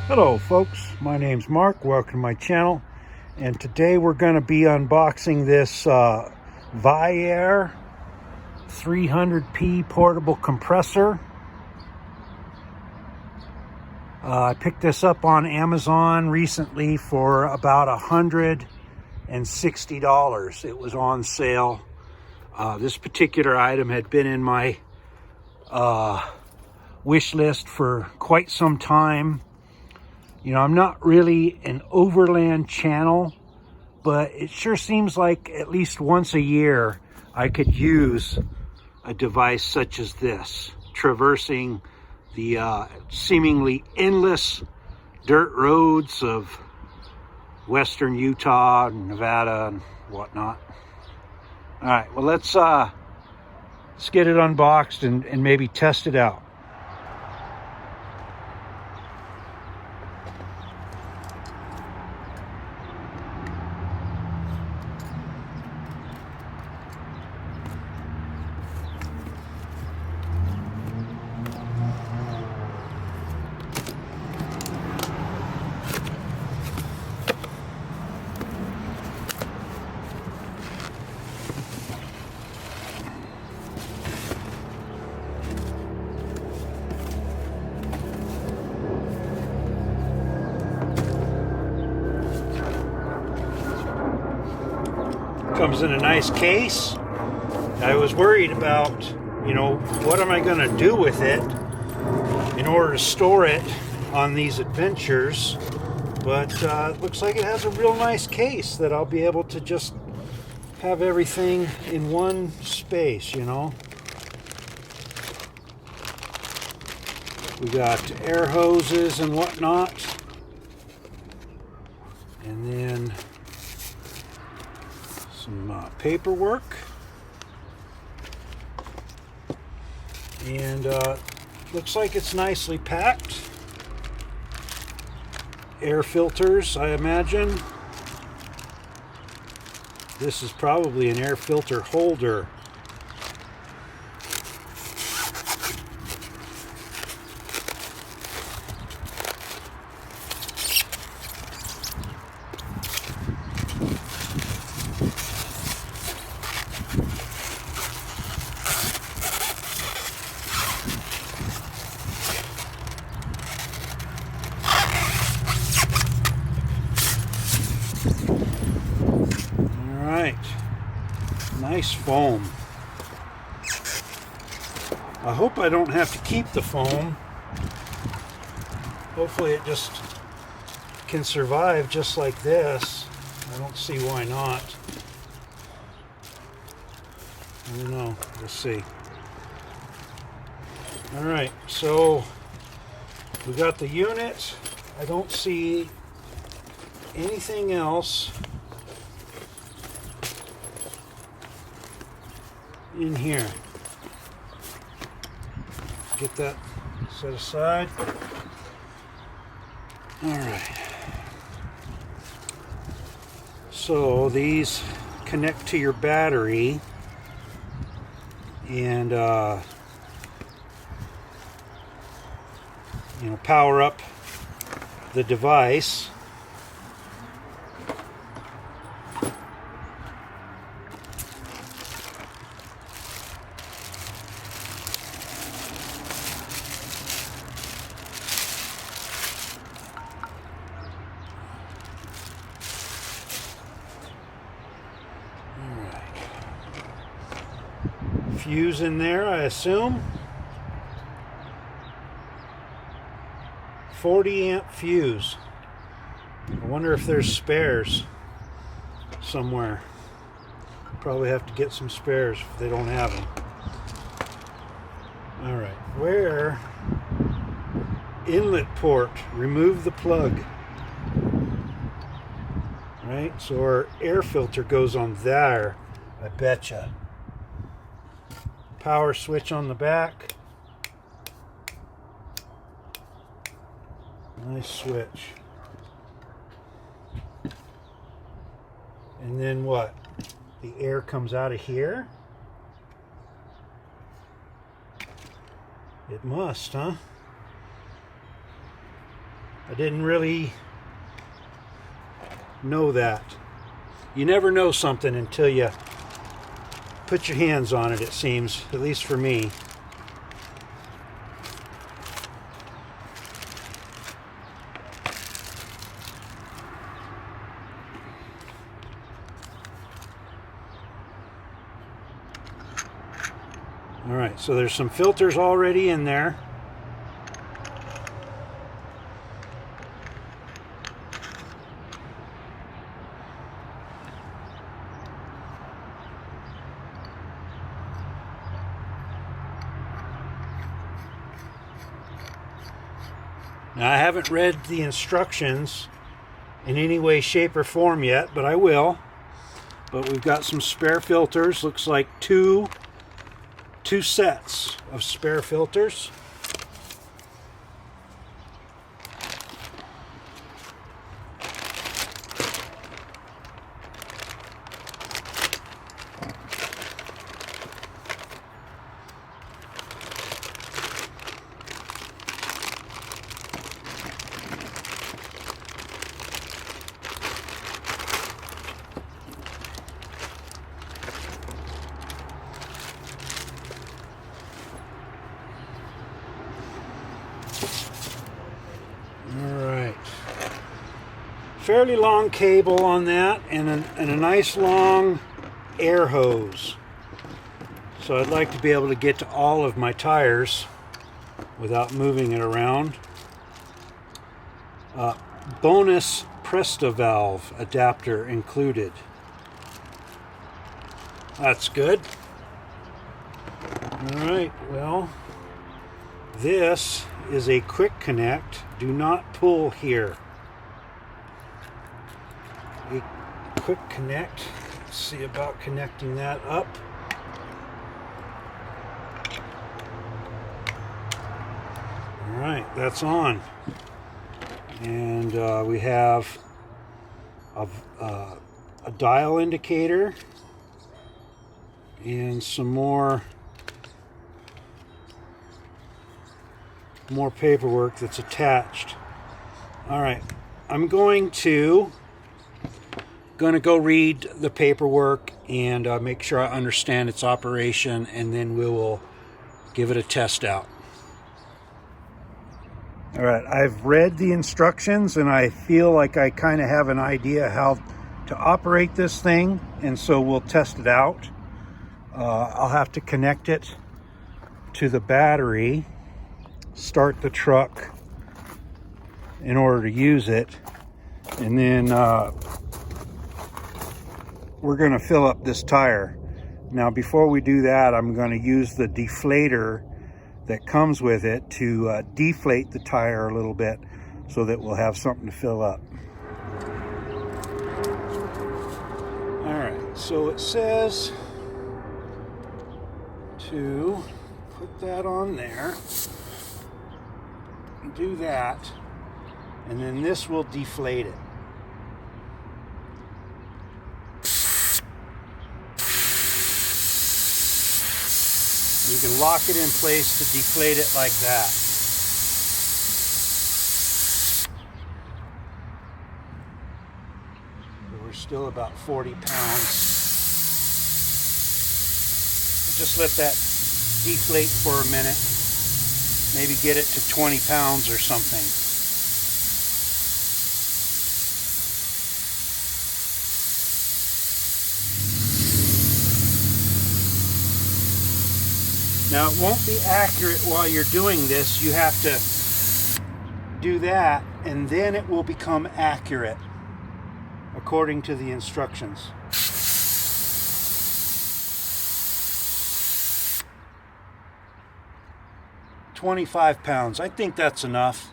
Hello folks, my name's Mark. Welcome to my channel, and today we're going to be unboxing this Viair 300P portable compressor. I picked this up on Amazon recently for about $160. It was on sale. This particular item had been in my wish list for quite some time. You know, I'm not really an overland channel, but it sure seems like at least once a year I could use a device such as this, traversing the seemingly endless dirt roads of western Utah, Nevada, and whatnot. All right, well, let's get it unboxed and maybe test it out. Comes in a nice case. I was worried about, you know, what am I going to do with it in order to store it on these adventures, but it looks like it has a real nice case that I'll be able to just have everything in one space, you know. We got air hoses and whatnot, and then some paperwork, and looks like it's nicely packed. Air filters, I imagine. This is probably an air filter holder. Nice foam. I hope I don't have to keep the foam. Hopefully it just can survive just like this. I don't see why not. I don't know. We'll see. Alright, so we got the unit. I don't see anything else in here. Get that set aside. All right. So these connect to your battery and you know, power up the device. Fuse in there, I assume. 40 amp fuse. I wonder if there's spares somewhere. Probably have to get some spares if they don't have them. All right, where? Inlet port, remove the plug. Right, so our air filter goes on there, I betcha. Power switch on the back. Nice switch. And then what? The air comes out of here? It must, huh? I didn't really know that. You never know something until you put your hands on it, it seems, at least for me. All right, so there's some filters already in there. Now, I haven't read the instructions in any way, shape, or form yet, but I will. But we've got some spare filters. Looks like two sets of spare filters. Fairly long cable on that, and a nice long air hose. So I'd like to be able to get to all of my tires without moving it around. Bonus Presta valve adapter included. That's good. Alright, well, this is a quick connect. Do not pull here. A quick connect. Let's see about connecting that up. All right, that's on. And we have a dial indicator and some more paperwork that's attached. All right, I'm going to go read the paperwork and make sure I understand its operation, and then we will give it a test out. All right, I've read the instructions and I feel like I kind of have an idea how to operate this thing, and so we'll test it out. I'll have to connect it to the battery, start the truck in order to use it, and then we're going to fill up this tire. Now, before we do that, I'm going to use the deflator that comes with it to deflate the tire a little bit so that we'll have something to fill up. All right, so it says to put that on there, do that, and then this will deflate it. You can lock it in place to deflate it like that. But we're still about 40 pounds. Just let that deflate for a minute. Maybe get it to 20 pounds or something. Now, it won't be accurate while you're doing this. You have to do that, and then it will become accurate according to the instructions. $25 pounds. I think that's enough.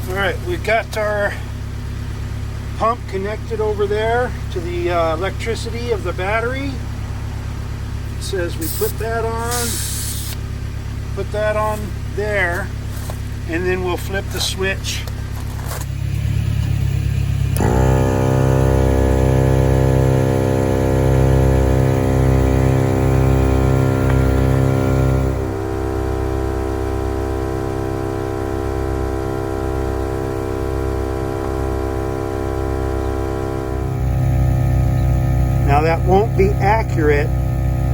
All right, we've got our pump connected over there to the electricity of the battery. It says we put that on there, and then we'll flip the switch. Now that won't be accurate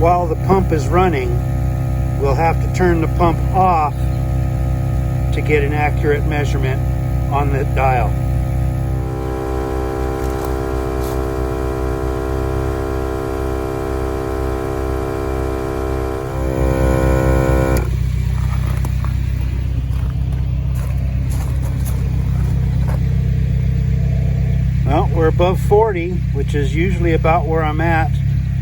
while the pump is running. We'll have to turn the pump off to get an accurate measurement on the dial. Well, we're above 40, which is usually about where I'm at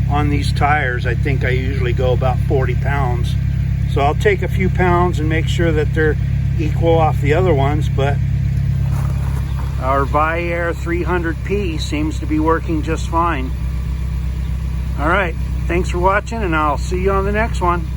on these tires. I think I usually go about 40 pounds. So I'll take a few pounds and make sure that they're equal off the other ones, but our Viair 300P seems to be working just fine. All right, thanks for watching, and I'll see you on the next one.